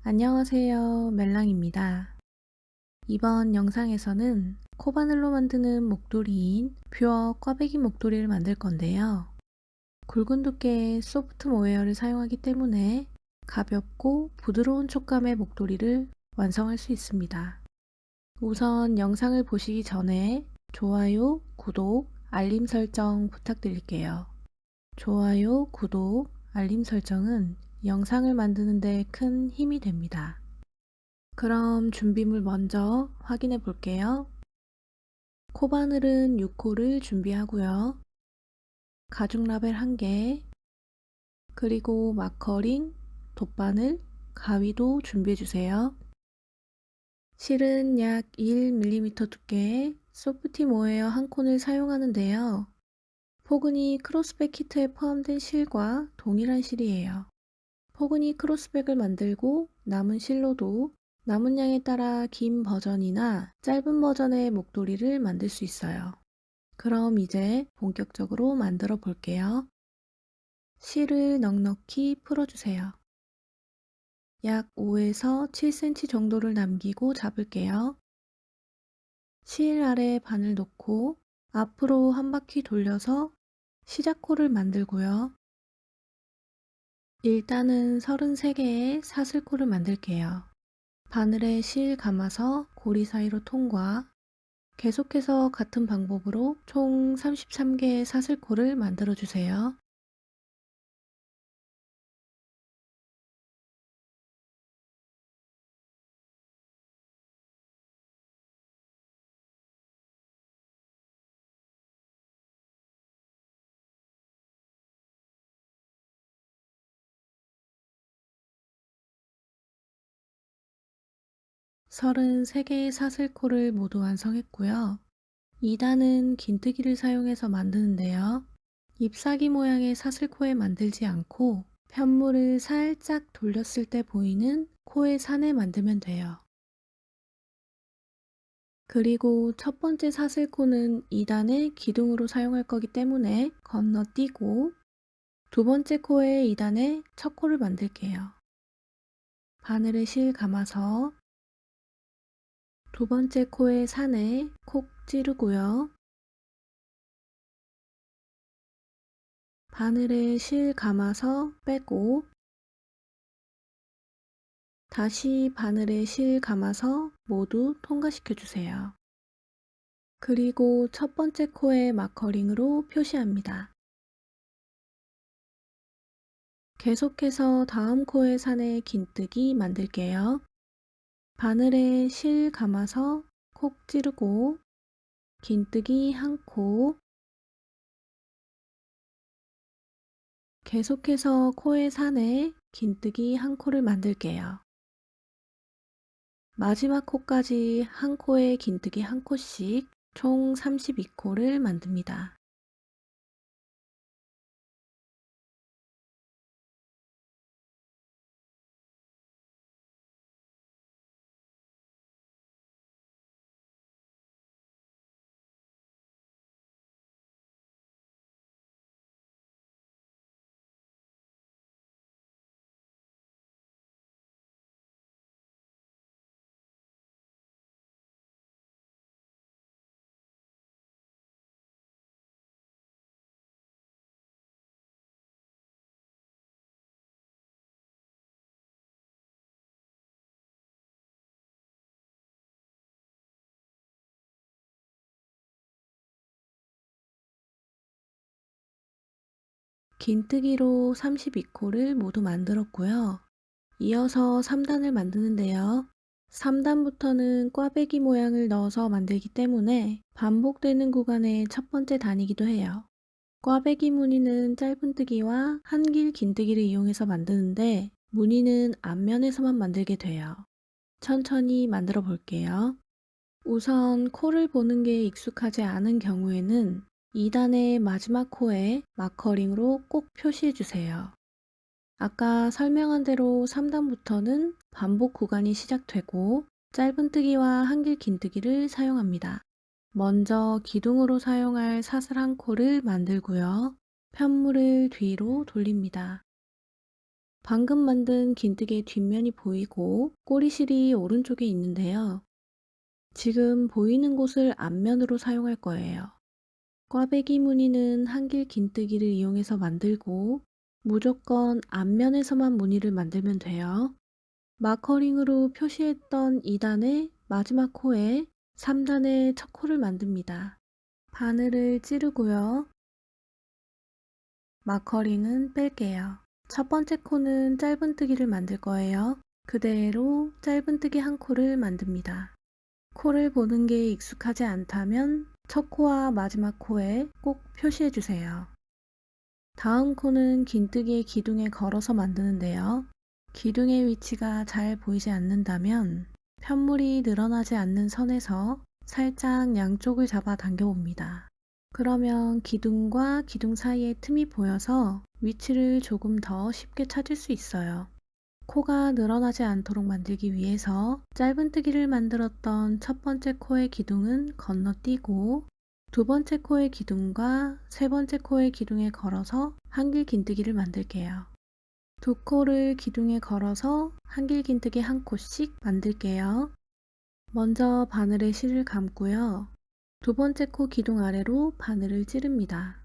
안녕하세요. 멜랑입니다. 이번 영상에서는 코바늘로 만드는 목도리인 퓨어 꽈배기 목도리를 만들 건데요. 굵은 두께의 소프트 모헤어를 사용하기 때문에 가볍고 부드러운 촉감의 목도리를 완성할 수 있습니다. 우선 영상을 보시기 전에 좋아요, 구독, 알림 설정 부탁드릴게요. 좋아요, 구독, 알림 설정은 영상을 만드는 데 큰 힘이 됩니다. 그럼 준비물 먼저 확인해 볼게요. 코바늘은 6호를 준비하고요. 가죽 라벨 1개, 그리고 마커링, 돗바늘, 가위도 준비해 주세요. 실은 약 1mm 두께의 소프티 모헤어 한 콘을 사용하는데요. 포그니 크로스백 키트에 포함된 실과 동일한 실이에요. 포그니 크로스백을 만들고 남은 실로도 남은 양에 따라 긴 버전이나 짧은 버전의 목도리를 만들 수 있어요. 그럼 이제 본격적으로 만들어 볼게요. 실을 넉넉히 풀어주세요. 약 5에서 7cm 정도를 남기고 잡을게요. 실 아래 바늘 놓고 앞으로 한 바퀴 돌려서 시작코를 만들고요. 일단은 33개의 사슬코를 만들게요. 바늘에 실 감아서 고리 사이로 통과. 계속해서 같은 방법으로 총 33개의 사슬코를 만들어 주세요. 서른 3개의 사슬코를 모두 완성했고요. 2단은 긴뜨기를 사용해서 만드는데요. 잎사귀 모양의 사슬코에 만들지 않고 편물을 살짝 돌렸을 때 보이는 코의 산에 만들면 돼요. 그리고 첫 번째 사슬코는 2단의 기둥으로 사용할 거기 때문에 건너뛰고 두 번째 코에 2단에 첫 코를 만들게요. 바늘에 실 감아서 두 번째 코의 산에 콕 찌르고요. 바늘에 실 감아서 빼고 다시 바늘에 실 감아서 모두 통과시켜 주세요. 그리고 첫 번째 코에 마커링으로 표시합니다. 계속해서 다음 코의 산에 긴뜨기 만들게요. 바늘에 실 감아서 콕 찌르고 긴뜨기 한 코, 계속해서 코의 산에 긴뜨기 한 코를 만들게요. 마지막 코까지 한 코에 긴뜨기 한 코씩 총 32코를 만듭니다. 긴뜨기로 32코를 모두 만들었고요. 이어서 3단을 만드는데요. 3단부터는 꽈배기 모양을 넣어서 만들기 때문에 반복되는 구간의 첫 번째 단이기도 해요. 꽈배기 무늬는 짧은뜨기와 한길 긴뜨기를 이용해서 만드는데 무늬는 앞면에서만 만들게 돼요. 천천히 만들어 볼게요. 우선 코를 보는 게 익숙하지 않은 경우에는 2단의 마지막 코에 마커링으로 꼭 표시해 주세요. 아까 설명한 대로 3단부터는 반복 구간이 시작되고 짧은뜨기와 한길 긴뜨기를 사용합니다. 먼저 기둥으로 사용할 사슬 한 코를 만들고요. 편물을 뒤로 돌립니다. 방금 만든 긴뜨기의 뒷면이 보이고 꼬리실이 오른쪽에 있는데요. 지금 보이는 곳을 앞면으로 사용할 거예요. 꽈배기 무늬는 한길 긴뜨기를 이용해서 만들고 무조건 앞면에서만 무늬를 만들면 돼요. 마커링으로 표시했던 2단의 마지막 코에 3단의 첫 코를 만듭니다. 바늘을 찌르고요. 마커링은 뺄게요. 첫 번째 코는 짧은뜨기를 만들 거예요. 그대로 짧은뜨기 한 코를 만듭니다. 코를 보는 게 익숙하지 않다면 첫 코와 마지막 코에 꼭 표시해 주세요. 다음 코는 긴뜨기의 기둥에 걸어서 만드는데요. 기둥의 위치가 잘 보이지 않는다면 편물이 늘어나지 않는 선에서 살짝 양쪽을 잡아 당겨봅니다. 그러면 기둥과 기둥 사이에 틈이 보여서 위치를 조금 더 쉽게 찾을 수 있어요. 코가 늘어나지 않도록 만들기 위해서 짧은뜨기를 만들었던 첫 번째 코의 기둥은 건너뛰고 두 번째 코의 기둥과 세 번째 코의 기둥에 걸어서 한길 긴뜨기를 만들게요. 두 코를 기둥에 걸어서 한길 긴뜨기 한 코씩 만들게요. 먼저 바늘에 실을 감고요. 두 번째 코 기둥 아래로 바늘을 찌릅니다.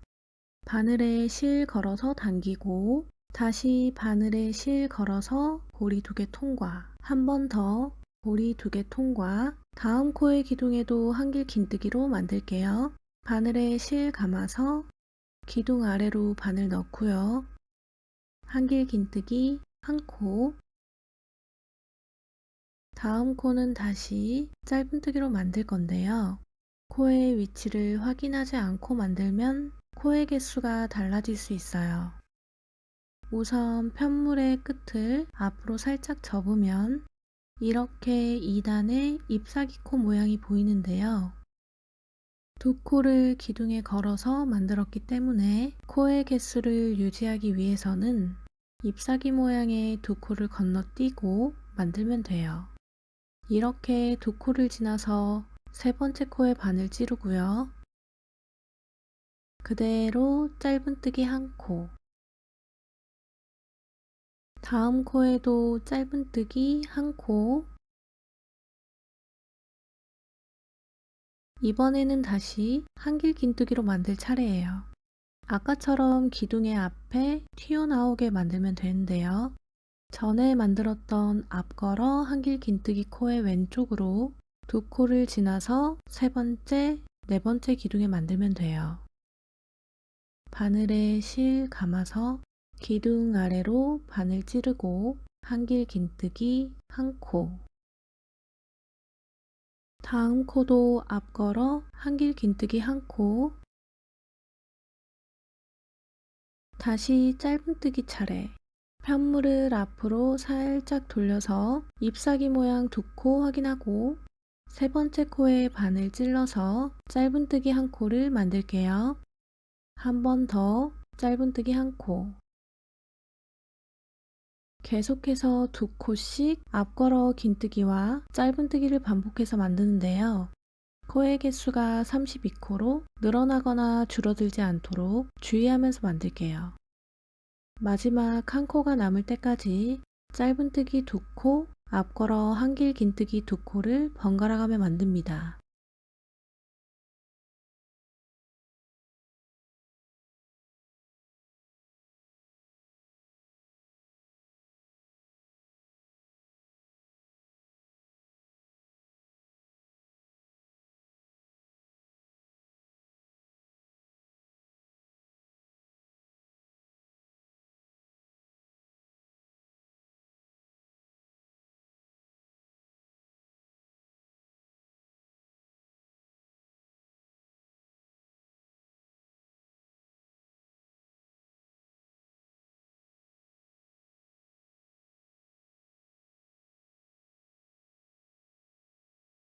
바늘에 실 걸어서 당기고 다시 바늘에 실 걸어서 고리 2개 통과, 한 번 더 고리 2개 통과, 다음 코의 기둥에도 한길 긴뜨기로 만들게요. 바늘에 실 감아서 기둥 아래로 바늘 넣고요. 한길 긴뜨기 한 코, 다음 코는 다시 짧은뜨기로 만들 건데요. 코의 위치를 확인하지 않고 만들면 코의 개수가 달라질 수 있어요. 우선 편물의 끝을 앞으로 살짝 접으면 이렇게 2단의 잎사귀 코 모양이 보이는데요. 두 코를 기둥에 걸어서 만들었기 때문에 코의 개수를 유지하기 위해서는 잎사귀 모양의 두 코를 건너뛰고 만들면 돼요. 이렇게 두 코를 지나서 세 번째 코에 바늘 찌르고요. 그대로 짧은뜨기 한 코, 다음 코에도 짧은뜨기 한 코, 이번에는 다시 한길 긴뜨기로 만들 차례예요. 아까처럼 기둥의 앞에 튀어나오게 만들면 되는데요. 전에 만들었던 앞걸어 한길 긴뜨기 코의 왼쪽으로 두 코를 지나서 세 번째, 네 번째 기둥에 만들면 돼요. 바늘에 실 감아서 기둥 아래로 바늘 찌르고 한길 긴뜨기 한 코, 다음 코도 앞걸어 한길 긴뜨기 한 코, 다시 짧은뜨기 차례, 편물을 앞으로 살짝 돌려서 잎사귀 모양 두 코 확인하고 세 번째 코에 바늘 찔러서 짧은뜨기 한 코를 만들게요. 한 번 더 짧은뜨기 한 코, 계속해서 두 코씩 앞걸어 긴뜨기와 짧은뜨기를 반복해서 만드는데요. 코의 개수가 32코로 늘어나거나 줄어들지 않도록 주의하면서 만들게요. 마지막 한 코가 남을 때까지 짧은뜨기 두 코, 앞걸어 한길 긴뜨기 두 코를 번갈아 가며 만듭니다.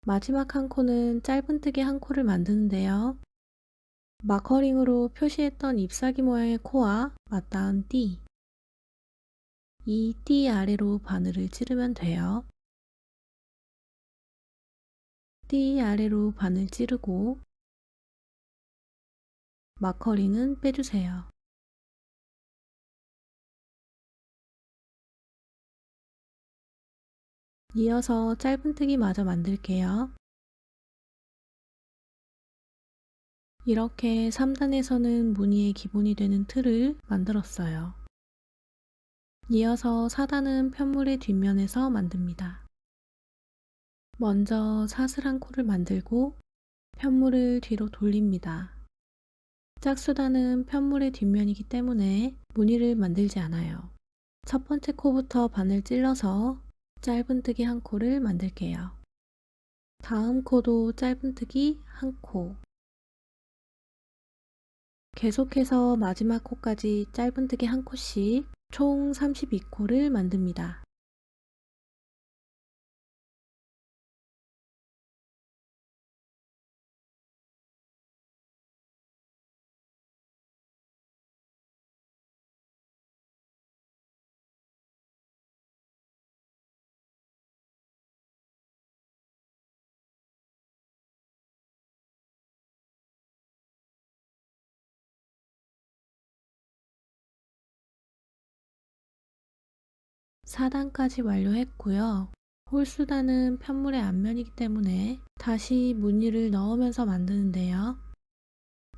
마지막 한 코는 짧은뜨기 한 코를 만드는데요. 마커링으로 표시했던 잎사귀 모양의 코와 맞닿은 띠, 이 띠 아래로 바늘을 찌르면 돼요. 띠 아래로 바늘 찌르고 마커링은 빼주세요. 이어서 짧은뜨기 마저 만들게요. 이렇게 3단에서는 무늬의 기본이 되는 틀을 만들었어요. 이어서 4단은 편물의 뒷면에서 만듭니다. 먼저 사슬 한 코를 만들고 편물을 뒤로 돌립니다. 짝수단은 편물의 뒷면이기 때문에 무늬를 만들지 않아요. 첫 번째 코부터 바늘 찔러서 짧은뜨기 한 코를 만들게요. 다음 코도 짧은뜨기 한 코. 계속해서 마지막 코까지 짧은뜨기 한 코씩 총 32코를 만듭니다. (4단까지) 완료했고요. 홀수단은 편물의 앞면이기 때문에 다시 무늬를 넣으면서 만드는데요.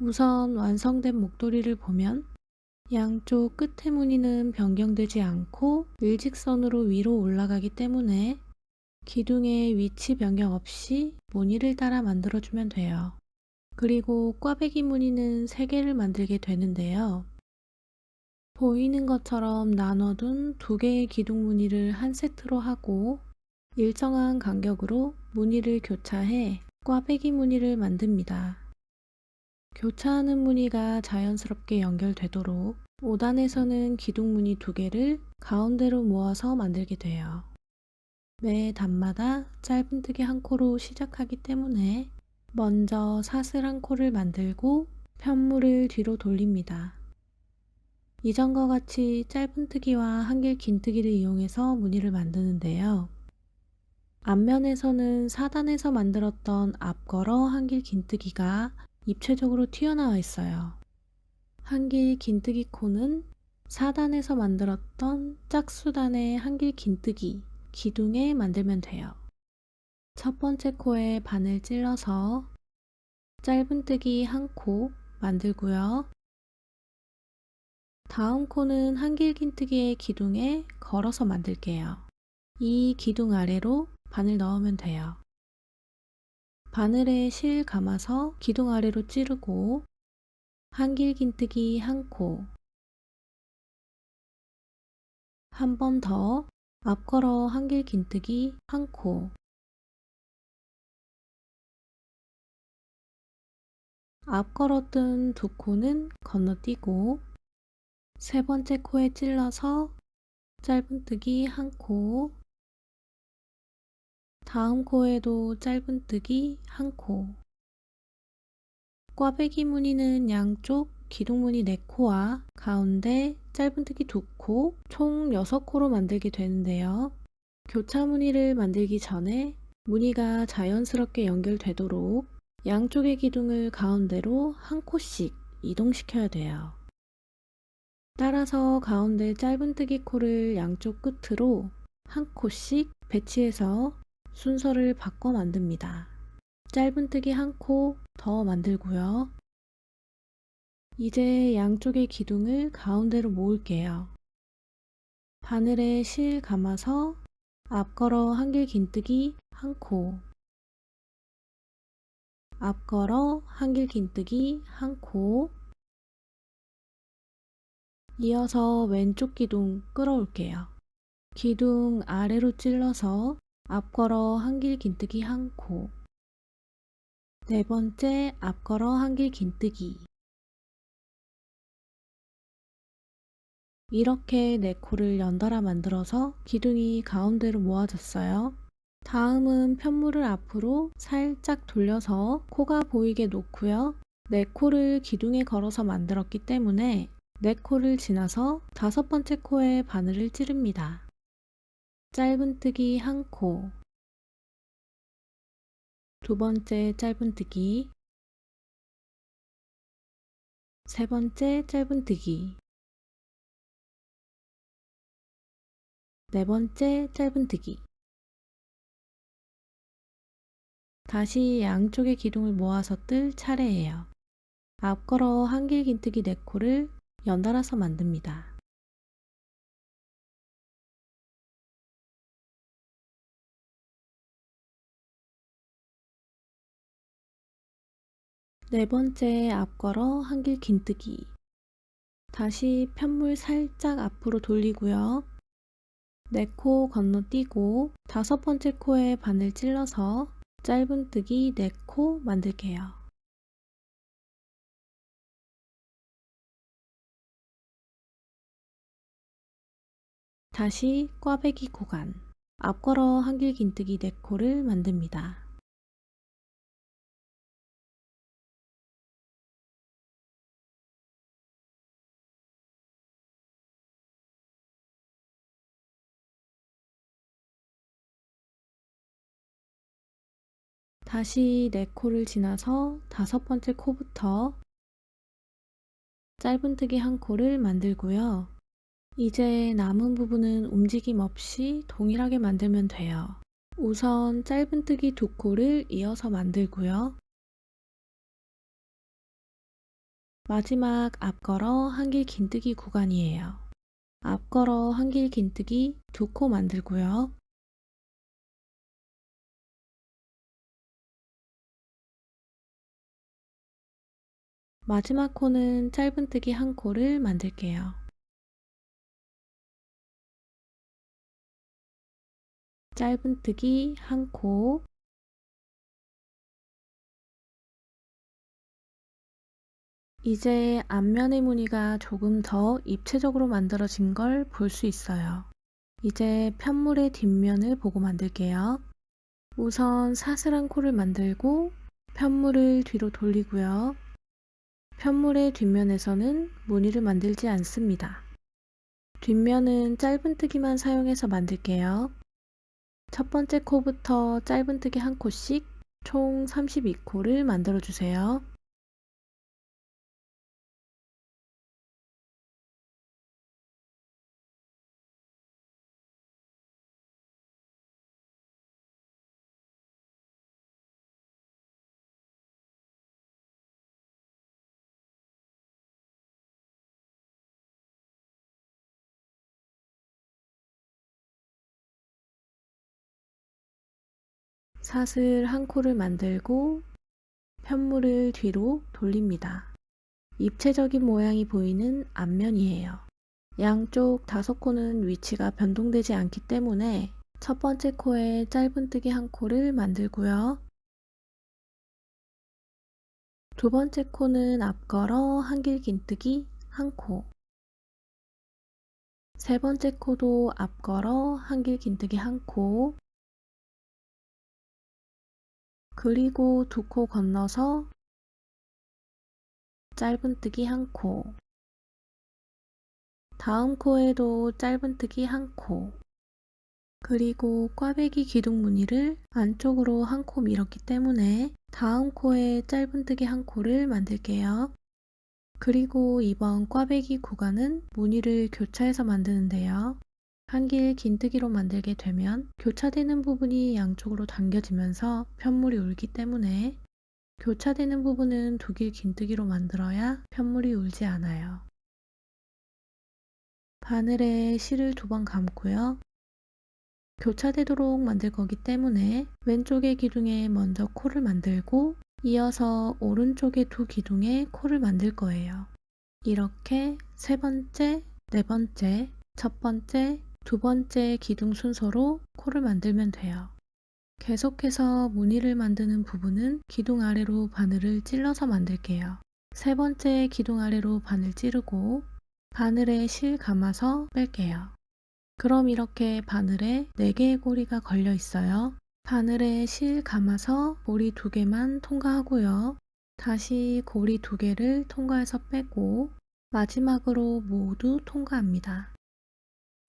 우선 완성된 목도리를 보면 양쪽 끝에 무늬는 변경되지 않고 일직선으로 위로 올라가기 때문에 기둥의 위치 변경 없이 무늬를 따라 만들어주면 돼요. 그리고 꽈배기 무늬는 3개를 만들게 되는데요. 보이는 것처럼 나눠둔 2개의 기둥 무늬를 한 세트로 하고 일정한 간격으로 무늬를 교차해 꽈배기 무늬를 만듭니다. 교차하는 무늬가 자연스럽게 연결되도록 5단에서는 기둥 무늬 2개를 가운데로 모아서 만들게 돼요. 매 단마다 짧은뜨기 한 코로 시작하기 때문에 먼저 사슬 한 코를 만들고 편물을 뒤로 돌립니다. 이전과 같이 짧은뜨기와 한길 긴뜨기를 이용해서 무늬를 만드는데요. 앞면에서는 4단에서 만들었던 앞걸어 한길 긴뜨기가 입체적으로 튀어나와 있어요. 한길 긴뜨기 코는 4단에서 만들었던 짝수단의 한길 긴뜨기 기둥에 만들면 돼요. 첫 번째 코에 바늘 찔러서 짧은뜨기 한 코 만들고요. 다음 코는 한길 긴뜨기의 기둥에 걸어서 만들게요. 이 기둥 아래로 바늘 넣으면 돼요. 바늘에 실 감아서 기둥 아래로 찌르고 한길 긴뜨기 한 코, 한 번 더 앞걸어 한길 긴뜨기 한 코, 앞걸어 뜬 2코는 건너뛰고 세 번째 코에 찔러서 짧은뜨기 한 코, 다음 코에도 짧은뜨기 한 코. 꽈배기 무늬는 양쪽 기둥 무늬 4코와 가운데 짧은뜨기 2코, 총 6코로 만들게 되는데요. 교차 무늬를 만들기 전에 무늬가 자연스럽게 연결되도록 양쪽의 기둥을 가운데로 한 코씩 이동시켜야 돼요. 따라서 가운데 짧은뜨기 코를 양쪽 끝으로 한 코씩 배치해서 순서를 바꿔 만듭니다. 짧은뜨기 한 코 더 만들고요. 이제 양쪽의 기둥을 가운데로 모을게요. 바늘에 실 감아서 앞걸어 한길 긴뜨기 한 코, 앞걸어 한길 긴뜨기 한 코, 이어서 왼쪽 기둥 끌어올게요. 기둥 아래로 찔러서 앞걸어 한길 긴뜨기 한 코, 네 번째 앞걸어 한길 긴뜨기. 이렇게 4코를 연달아 만들어서 기둥이 가운데로 모아졌어요. 다음은 편물을 앞으로 살짝 돌려서 코가 보이게 놓고요. 4코를 기둥에 걸어서 만들었기 때문에 4코를 지나서 5번째 코에 바늘을 찌릅니다. 짧은뜨기 한 코, 두 번째 짧은뜨기, 세 번째 짧은뜨기, 네 번째 짧은뜨기. 다시 양쪽의 기둥을 모아서 뜰 차례예요. 앞걸어 한길긴뜨기 4코를 연달아서 만듭니다. 네 번째 앞걸어 한길긴뜨기. 다시 편물 살짝 앞으로 돌리고요. 4코 건너뛰고 5번째 코에 바늘 찔러서 짧은뜨기 4코 만들게요. 다시 꽈배기 구간, 앞걸어 한길긴뜨기 4코를 만듭니다. 다시 4코를 지나서 5번째 코부터 짧은뜨기 1코를 만들고요. 이제 남은 부분은 움직임 없이 동일하게 만들면 돼요. 우선 짧은뜨기 2코를 이어서 만들고요. 마지막 앞걸어 한길긴뜨기 구간이에요. 앞걸어 한길긴뜨기 2코 만들고요. 마지막 코는 짧은뜨기 1코를 만들게요. 짧은뜨기 1코, 이제 앞면의 무늬가 조금 더 입체적으로 만들어진 걸 볼 수 있어요. 이제 편물의 뒷면을 보고 만들게요. 우선 사슬한 코를 만들고 편물을 뒤로 돌리고요. 편물의 뒷면에서는 무늬를 만들지 않습니다. 뒷면은 짧은뜨기만 사용해서 만들게요. 첫 번째 코부터 짧은뜨기 1코씩 총 32코를 만들어 주세요. 사슬 1코를 만들고 편물을 뒤로 돌립니다. 입체적인 모양이 보이는 앞면이에요. 양쪽 5코는 위치가 변동되지 않기 때문에 첫 번째 코에 짧은뜨기 1코를 만들고요. 두 번째 코는 앞걸어 한길긴뜨기 1코, 세 번째 코도 앞걸어 한길긴뜨기 1코, 그리고 2코 건너서 짧은뜨기 1코, 다음 코에도 짧은뜨기 1코, 그리고 꽈배기 기둥 무늬를 안쪽으로 1코 밀었기 때문에 다음 코에 짧은뜨기 1코를 만들게요. 그리고 이번 꽈배기 구간은 무늬를 교차해서 만드는데요. 한길 긴뜨기로 만들게 되면 교차되는 부분이 양쪽으로 당겨지면서 편물이 울기 때문에 교차되는 부분은 2길 긴뜨기로 만들어야 편물이 울지 않아요. 바늘에 실을 2번 감고요. 교차되도록 만들 거기 때문에 왼쪽의 기둥에 먼저 코를 만들고 이어서 오른쪽의 2 기둥에 코를 만들 거예요. 이렇게 세 번째, 네 번째, 첫 번째, 두 번째 기둥 순서로 코를 만들면 돼요. 계속해서 무늬를 만드는 부분은 기둥 아래로 바늘을 찔러서 만들게요. 세 번째 기둥 아래로 바늘 찌르고 바늘에 실 감아서 뺄게요. 그럼 이렇게 바늘에 4개의 고리가 걸려 있어요. 바늘에 실 감아서 고리 2개만 통과하고요. 다시 고리 2개를 통과해서 빼고 마지막으로 모두 통과합니다.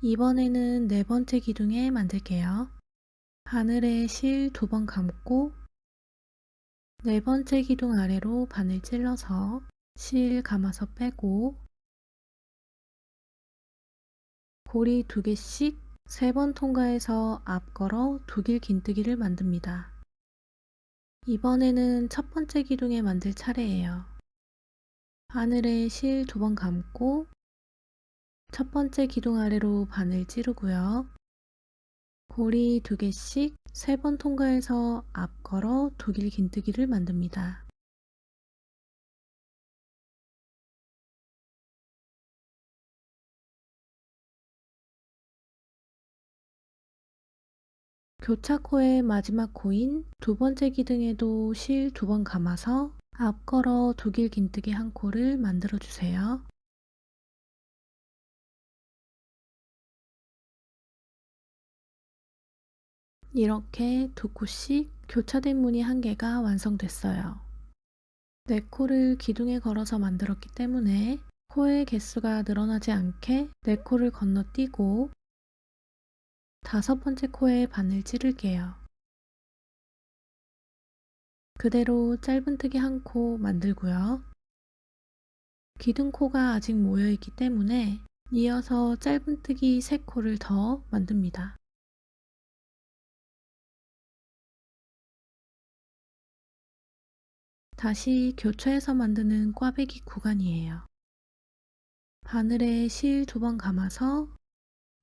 이번에는 네 번째 기둥에 만들게요. 바늘에 실 2번 감고 네 번째 기둥 아래로 바늘 찔러서 실 감아서 빼고 고리 2개씩 3번 통과해서 앞걸어 2길 긴뜨기를 만듭니다. 이번에는 첫 번째 기둥에 만들 차례예요. 바늘에 실 2번 감고 첫 번째 기둥 아래로 바늘 찌르고요. 고리 2개씩 3번 통과해서 앞걸어 독일 긴뜨기를 만듭니다. 교차코의 마지막 코인 2번째 기둥에도 실 2번 감아서 앞걸어 독일 긴뜨기 한 코를 만들어 주세요. 이렇게 2코씩 교차된 무늬 1개가 완성됐어요. 4코를 기둥에 걸어서 만들었기 때문에 코의 개수가 늘어나지 않게 4코를 건너뛰고 5번째 코에 바늘 찌를게요. 그대로 짧은뜨기 1코 만들고요. 기둥코가 아직 모여있기 때문에 이어서 짧은뜨기 3코를 더 만듭니다. 다시 교차해서 만드는 꽈배기 구간이에요. 바늘에 실 2번 감아서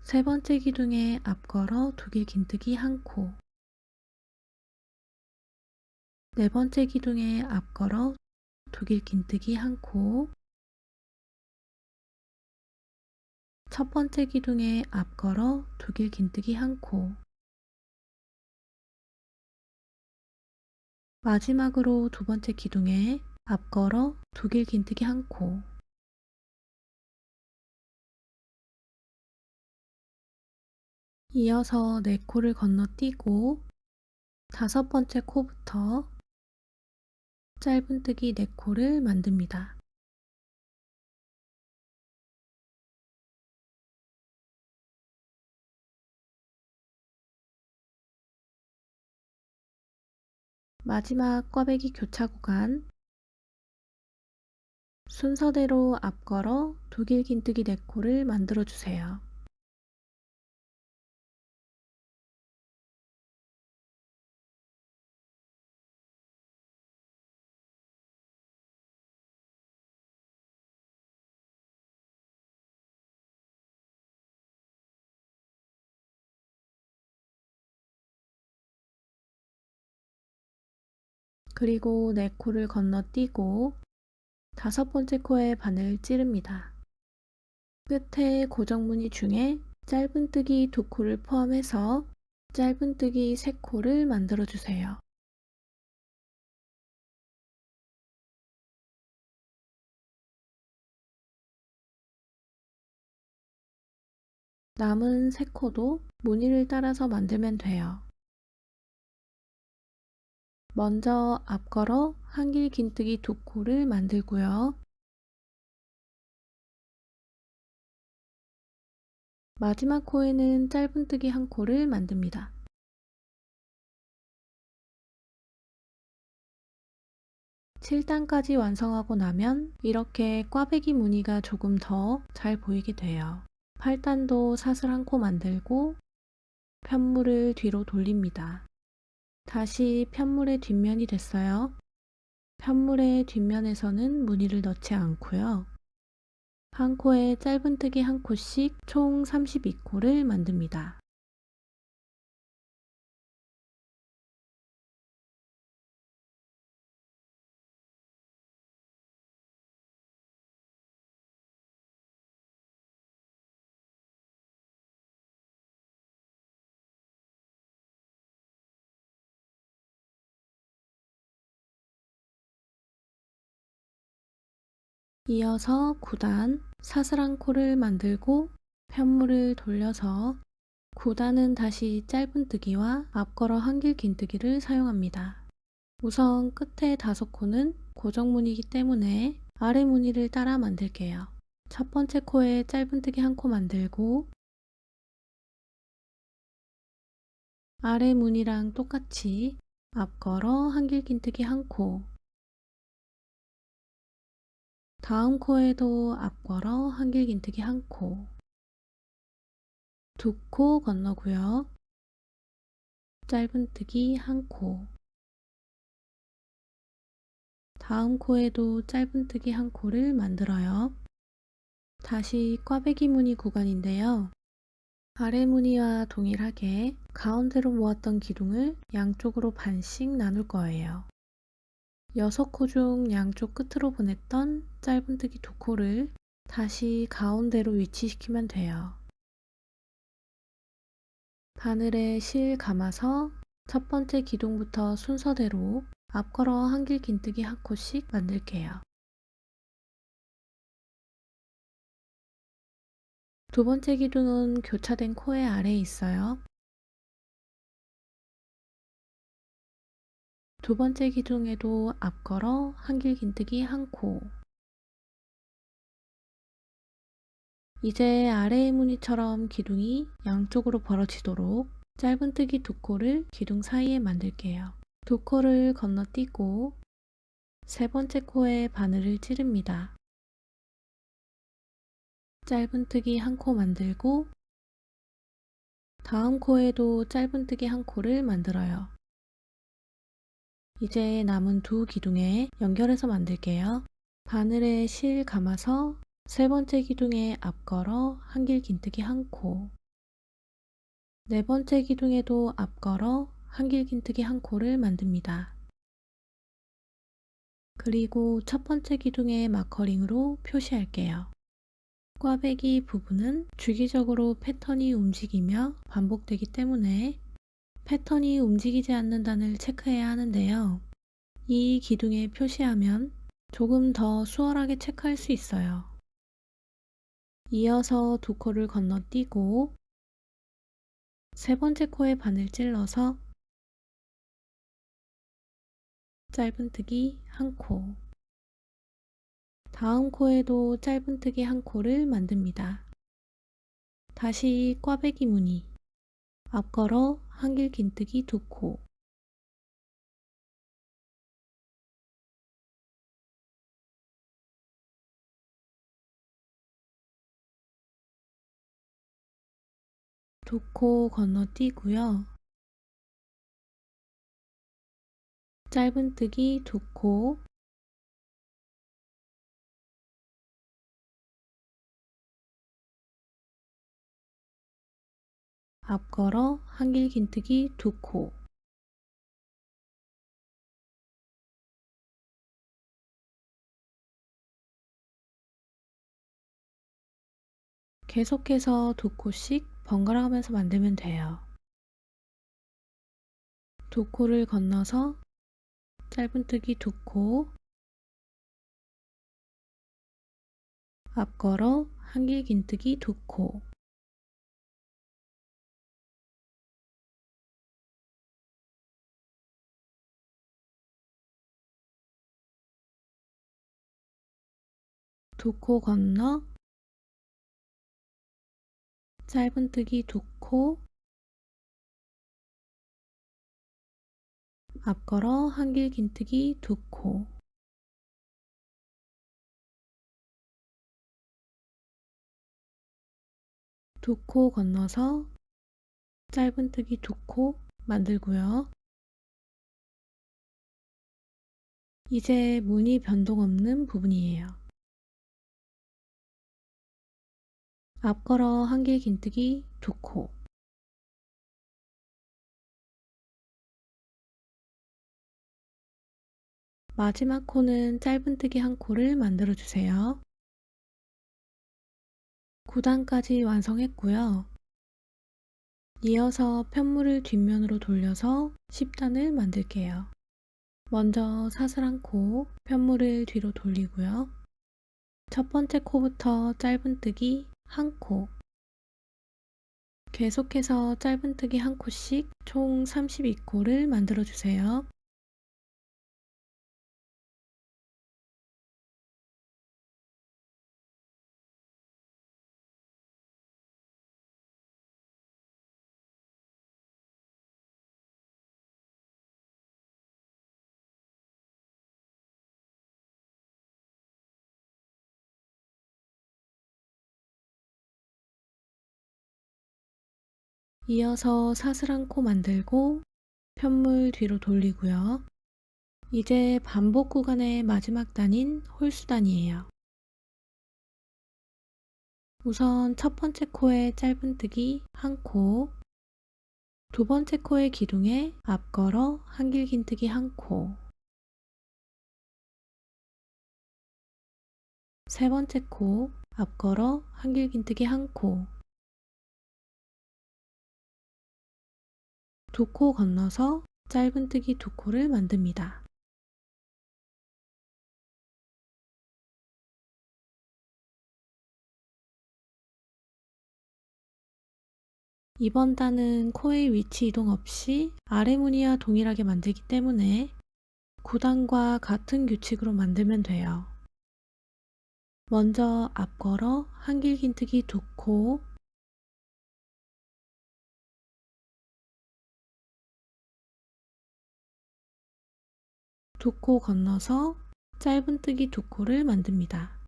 3번째 기둥에 앞걸어 독일 긴뜨기 1코, 4번째 기둥에 앞걸어 독일 긴뜨기 1코, 첫 번째 기둥에 앞걸어 독일 긴뜨기 1코, 마지막으로 2번째 기둥에 앞걸어 독일 긴뜨기 1코, 이어서 4코를 건너뛰고 5번째 코부터 짧은뜨기 4코를 만듭니다. 마지막 꽈배기 교차 구간 순서대로 앞걸어 독일 긴뜨기 4코를 만들어 주세요. 그리고 4코를 건너뛰고 5번째 코에 바늘 찌릅니다. 끝에 고정무늬 중에 짧은뜨기 2코를 포함해서 짧은뜨기 3코를 만들어 주세요. 남은 3코도 무늬를 따라서 만들면 돼요. 먼저 앞걸어 한길 긴뜨기 2코를 만들고요. 마지막 코에는 짧은뜨기 1코를 만듭니다. 7단까지 완성하고 나면 이렇게 꽈배기 무늬가 조금 더 잘 보이게 돼요. 8단도 사슬 1코 만들고 편물을 뒤로 돌립니다. 다시 편물의 뒷면이 됐어요. 편물의 뒷면에서는 무늬를 넣지 않고요. 한 코에 짧은뜨기 1코씩 총 32코를 만듭니다. 이어서 9단 사슬 1코를 만들고 편물을 돌려서 9단은 다시 짧은뜨기와 앞걸어 한길 긴뜨기를 사용합니다. 우선 끝에 5코는 고정무늬이기 때문에 아래 무늬를 따라 만들게요. 첫 번째 코에 짧은뜨기 1코 만들고 아래 무늬랑 똑같이 앞걸어 한길 긴뜨기 1코, 다음 코에도 앞걸어 한길 긴뜨기 1코, 2코 건너고요. 짧은뜨기 1코, 다음 코에도 짧은뜨기 한 코를 만들어요. 다시 꽈배기 무늬 구간인데요. 아래 무늬와 동일하게 가운데로 모았던 기둥을 양쪽으로 반씩 나눌 거예요. 6코 중 양쪽 끝으로 보냈던 짧은뜨기 2코를 다시 가운데로 위치시키면 돼요. 바늘에 실 감아서 첫 번째 기둥부터 순서대로 앞걸어 한길 긴뜨기 한 코씩 만들게요. 두 번째 기둥은 교차된 코의 아래에 있어요. 두 번째 기둥에도 앞걸어 한길 긴뜨기 한 코. 이제 아래의 무늬처럼 기둥이 양쪽으로 벌어지도록 짧은뜨기 2코를 기둥 사이에 만들게요. 2코를 건너뛰고 세 번째 코에 바늘을 찌릅니다. 짧은뜨기 한 코 만들고 다음 코에도 짧은뜨기 한 코를 만들어요. 이제 남은 두 기둥에 연결해서 만들게요. 바늘에 실 감아서 세 번째 기둥에 앞걸어 한길 긴뜨기 한 코, 네 번째 기둥에도 앞걸어 한길 긴뜨기 한 코를 만듭니다. 그리고 첫 번째 기둥에 마커링으로 표시할게요. 꽈배기 부분은 주기적으로 패턴이 움직이며 반복되기 때문에 패턴이 움직이지 않는 단을 체크해야 하는데요. 이 기둥에 표시하면 조금 더 수월하게 체크할 수 있어요. 이어서 2코를 건너뛰고 세 번째 코에 바늘 찔러서 짧은뜨기 한 코, 다음 코에도 짧은뜨기 한 코를 만듭니다. 다시 꽈배기 무늬, 앞걸어 한길 긴뜨기 2코, 두 코 건너뛰고요. 짧은뜨기 2코, 앞걸어 한길 긴뜨기 2코, 계속해서 2코씩 번갈아 가면서 만들면 돼요. 2코를 건너서 짧은뜨기 2코, 앞걸어 한길 긴뜨기 2코, 두 코 건너 짧은뜨기 2코, 앞걸어 한길 긴뜨기 2코, 두 코 건너서 짧은뜨기 2코 만들고요. 이제 무늬 변동 없는 부분이에요. 앞걸어 한길 긴뜨기 2코, 마지막 코는 짧은뜨기 한 코를 만들어 주세요. 9단까지 완성했고요. 이어서 편물을 뒷면으로 돌려서 10단을 만들게요. 먼저 사슬한 코, 편물을 뒤로 돌리고요. 첫 번째 코부터 짧은뜨기 한 코, 계속해서 짧은뜨기 한 코씩 총 32코를 만들어 주세요. 이어서 사슬한 코 만들고 편물 뒤로 돌리고요. 이제 반복 구간의 마지막 단인 홀수단이에요. 우선 첫 번째 코의 짧은뜨기 1코, 두 번째 코의 기둥에 앞걸어 한길긴뜨기 1코, 세 번째 코 앞걸어 한길긴뜨기 1코, 두 코 건너서 짧은뜨기 2코를 만듭니다. 이번 단은 코의 위치 이동 없이 아래 무늬와 동일하게 만들기 때문에 9단과 같은 규칙으로 만들면 돼요. 먼저 앞걸어 한길긴뜨기 2코, 두 코 건너서 짧은뜨기 2코를 만듭니다.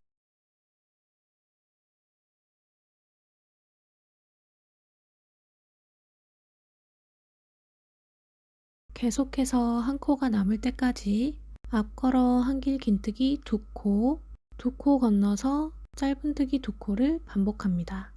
계속해서 한 코가 남을 때까지 앞걸어 한길긴뜨기 2코, 두 코 건너서 짧은뜨기 2코를 반복합니다.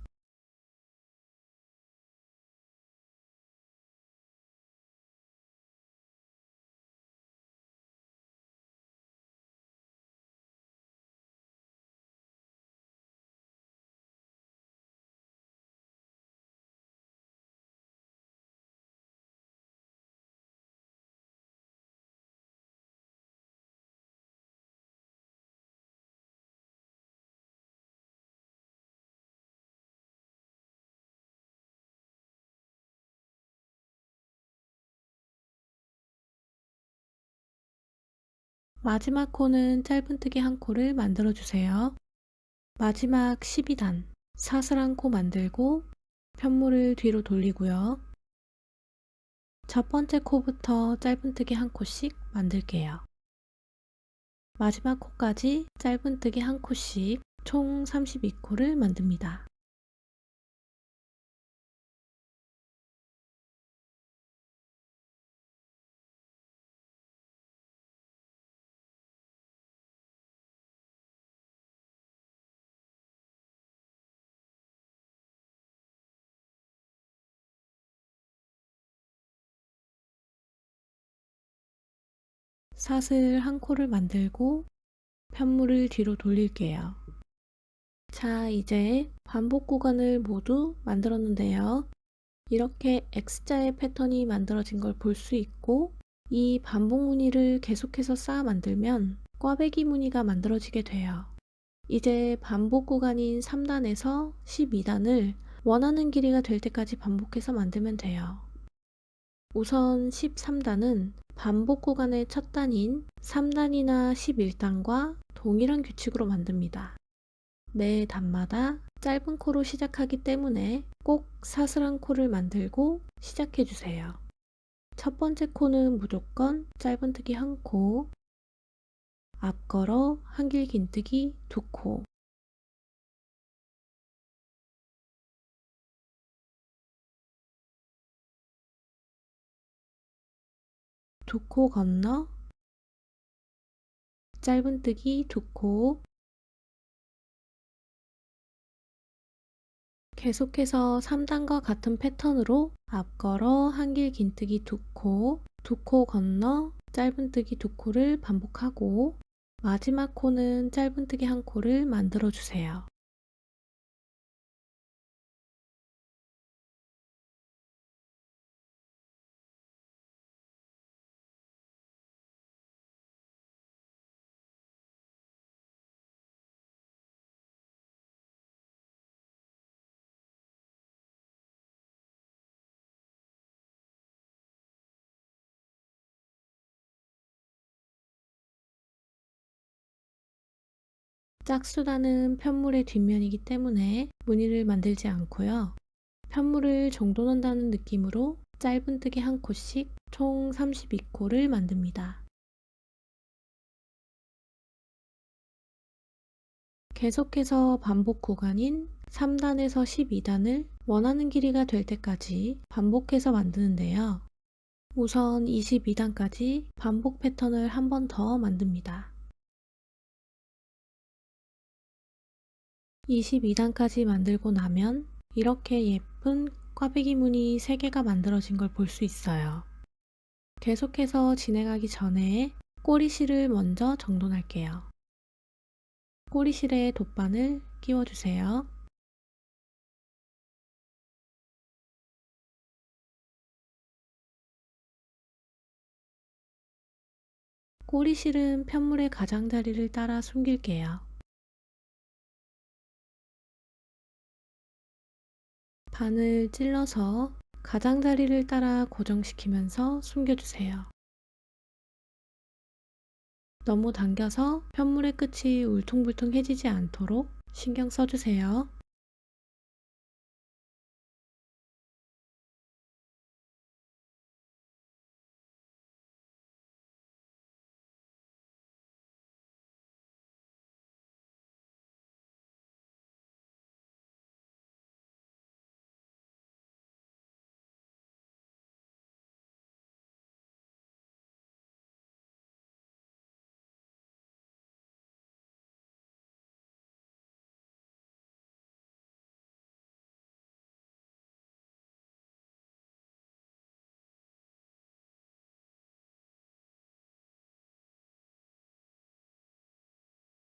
마지막 코는 짧은뜨기 1코를 만들어 주세요. 마지막 12단 사슬 1코 만들고 편물을 뒤로 돌리고요. 첫 번째 코부터 짧은뜨기 1코씩 만들게요. 마지막 코까지 짧은뜨기 1코씩 총 32코를 만듭니다. 사슬 1코를 만들고 편물을 뒤로 돌릴게요. 자, 이제 반복 구간을 모두 만들었는데요. 이렇게 X자의 패턴이 만들어진 걸 볼 수 있고, 이 반복 무늬를 계속해서 쌓아 만들면 꽈배기 무늬가 만들어지게 돼요. 이제 반복 구간인 3단에서 12단을 원하는 길이가 될 때까지 반복해서 만들면 돼요. 우선 13단은 반복 구간의 첫 단인 3단이나 11단과 동일한 규칙으로 만듭니다. 매 단마다 짧은 코로 시작하기 때문에 꼭 사슬 1코를 만들고 시작해 주세요. 첫 번째 코는 무조건 짧은뜨기 1코, 앞걸어 한길긴뜨기 2코, 두 코 건너 짧은뜨기 2코, 계속해서 3단과 같은 패턴으로 앞걸어 한길긴뜨기 2코, 두 코 건너 짧은뜨기 2코를 반복하고 마지막 코는 짧은뜨기 1코를 만들어 주세요. 짝수단은 편물의 뒷면이기 때문에 무늬를 만들지 않고요. 편물을 정돈한다는 느낌으로 짧은뜨기 1코씩 총 32코를 만듭니다. 계속해서 반복 구간인 3단에서 12단을 원하는 길이가 될 때까지 반복해서 만드는데요. 우선 22단까지 반복 패턴을 한 번 더 만듭니다. 22단까지 만들고 나면 이렇게 예쁜 꽈배기 무늬 3개가 만들어진 걸 볼 수 있어요. 계속해서 진행하기 전에 꼬리실을 먼저 정돈할게요. 꼬리실에 돗바늘 끼워주세요. 꼬리실은 편물의 가장자리를 따라 숨길게요. 바늘 찔러서 가장자리를 따라 고정시키면서 숨겨주세요. 너무 당겨서 편물의 끝이 울퉁불퉁해지지 않도록 신경 써주세요.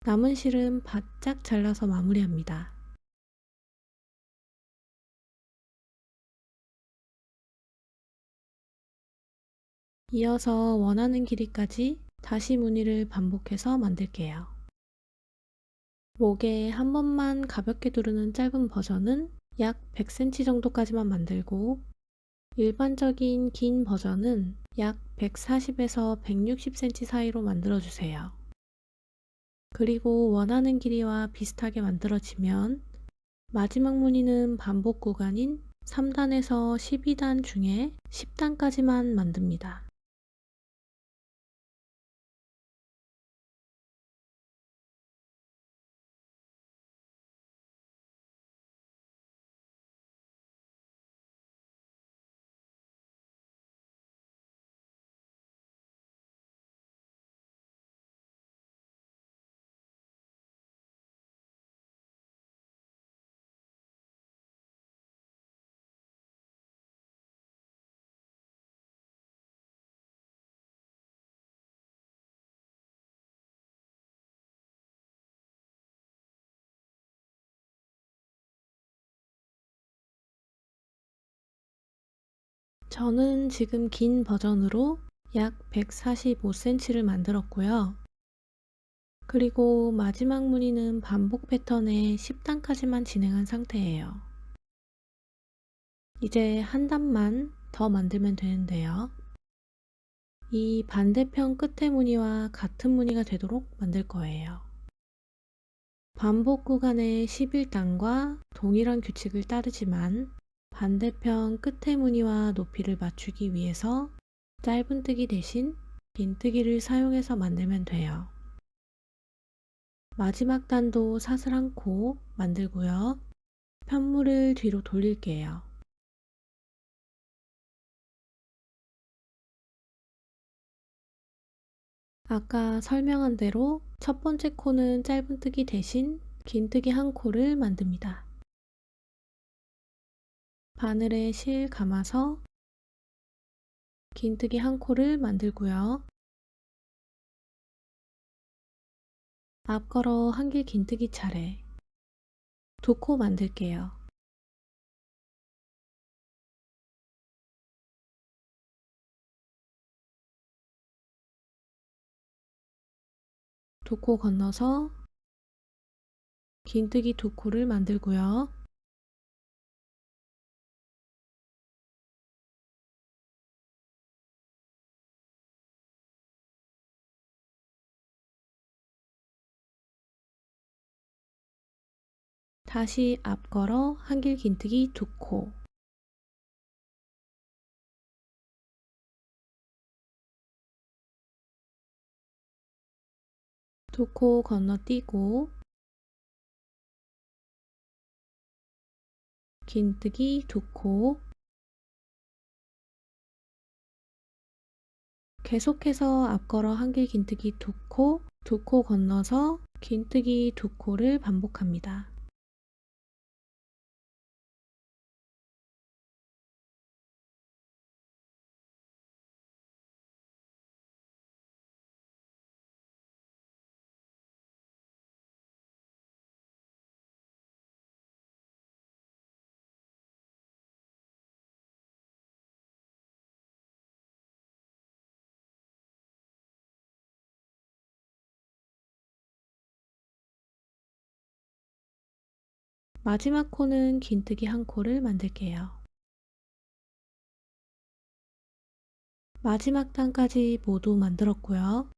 남은 실은 바짝 잘라서 마무리합니다. 이어서 원하는 길이까지 다시 무늬를 반복해서 만들게요. 목에 한 번만 가볍게 두르는 짧은 버전은 약 100cm 정도까지만 만들고, 일반적인 긴 버전은 약 140에서 160cm 사이로 만들어주세요. 그리고 원하는 길이와 비슷하게 만들어지면 마지막 무늬는 반복 구간인 3단에서 12단 중에 10단까지만 만듭니다. 저는 지금 긴 버전으로 약 145cm를 만들었고요. 그리고 마지막 무늬는 반복 패턴의 10단까지만 진행한 상태예요. 이제 한 단만 더 만들면 되는데요. 이 반대편 끝의 무늬와 같은 무늬가 되도록 만들 거예요. 반복 구간의 11단과 동일한 규칙을 따르지만 반대편 끝의 무늬와 높이를 맞추기 위해서 짧은뜨기 대신 긴뜨기를 사용해서 만들면 돼요. 마지막 단도 사슬 않고 만들고요. 편물을 뒤로 돌릴게요. 아까 설명한 대로 첫 번째 코는 짧은뜨기 대신 긴뜨기 한 코를 만듭니다. 바늘에 실 감아서 긴뜨기 한 코를 만들고요. 앞걸어 한길 긴뜨기 차례 2코 만들게요. 두 코 건너서 긴뜨기 2코를 만들고요. 다시 앞걸어 한길 긴뜨기 2코, 2코 건너뛰고 긴뜨기 2코, 계속해서 앞걸어 한길 긴뜨기 두 코 건너서 긴뜨기 두 코를 반복합니다. 마지막 코는 긴뜨기 한 코를 만들게요. 마지막 단까지 모두 만들었고요.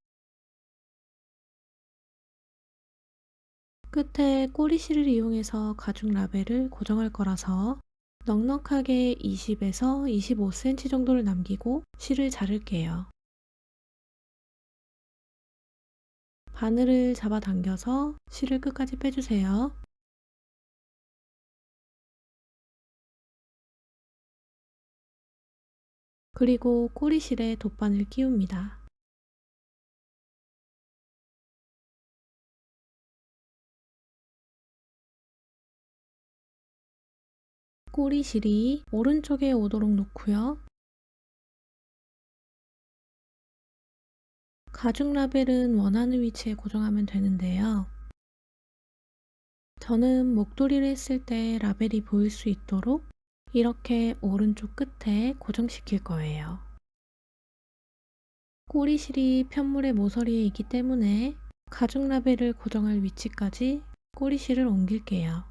끝에 꼬리실을 이용해서 가죽 라벨을 고정할 거라서 넉넉하게 20에서 25cm 정도를 남기고 실을 자를게요. 바늘을 잡아당겨서 실을 끝까지 빼주세요. 그리고 꼬리실에 돗바늘 끼웁니다. 꼬리실이 오른쪽에 오도록 놓고요. 가죽 라벨은 원하는 위치에 고정하면 되는데요. 저는 목도리를 했을 때 라벨이 보일 수 있도록 이렇게 오른쪽 끝에 고정시킬 거예요. 꼬리실이 편물의 모서리에 있기 때문에 가죽 라벨을 고정할 위치까지 꼬리실을 옮길게요.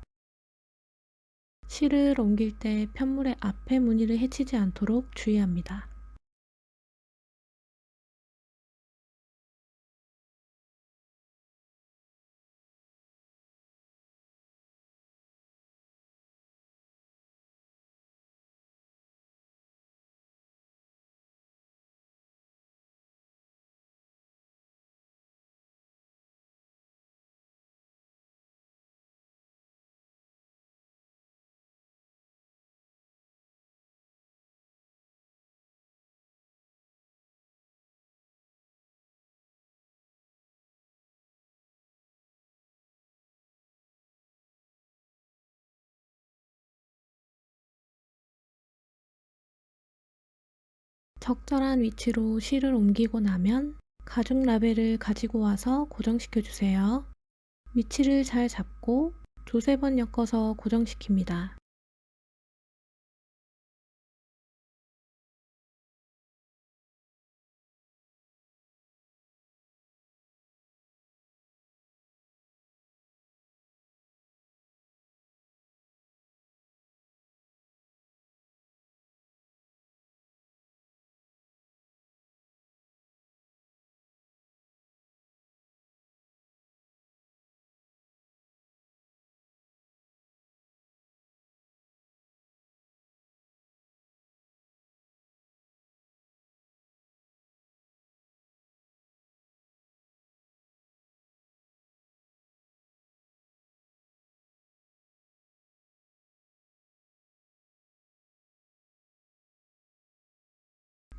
실을 옮길 때 편물의 앞에 무늬를 해치지 않도록 주의합니다. 적절한 위치로 실을 옮기고 나면 가죽 라벨을 가지고 와서 고정시켜 주세요. 위치를 잘 잡고 두세 번 엮어서 고정시킵니다.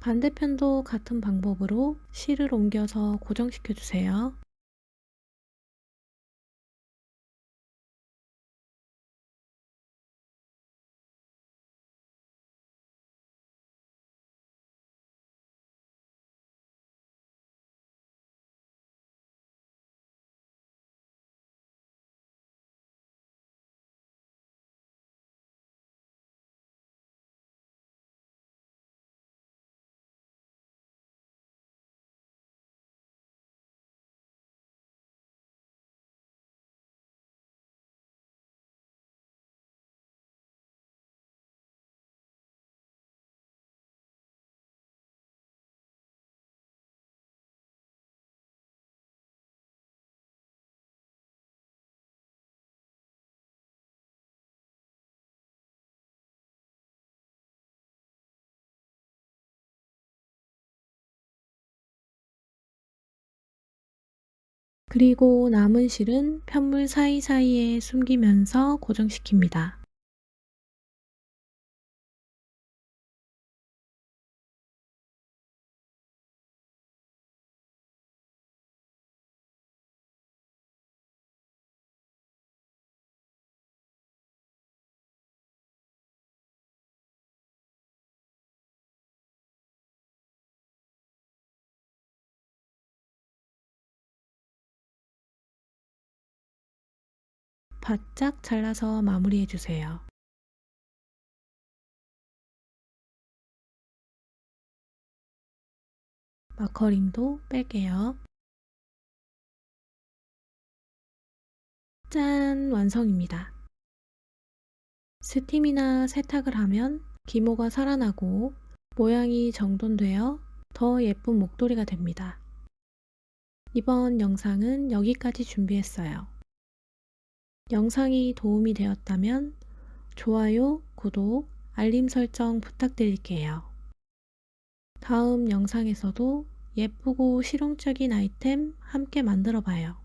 반대편도 같은 방법으로 실을 옮겨서 고정시켜 주세요. 그리고 남은 실은 편물 사이사이에 숨기면서 고정시킵니다. 바짝 잘라서 마무리해 주세요. 마커링도 뺄게요. 짠! 완성입니다. 스팀이나 세탁을 하면 기모가 살아나고 모양이 정돈되어 더 예쁜 목도리가 됩니다. 이번 영상은 여기까지 준비했어요. 영상이 도움이 되었다면 좋아요, 구독, 알림 설정 부탁드릴게요. 다음 영상에서도 예쁘고 실용적인 아이템 함께 만들어 봐요.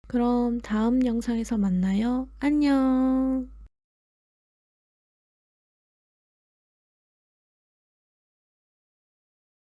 그럼 다음 영상에서 만나요. 안녕!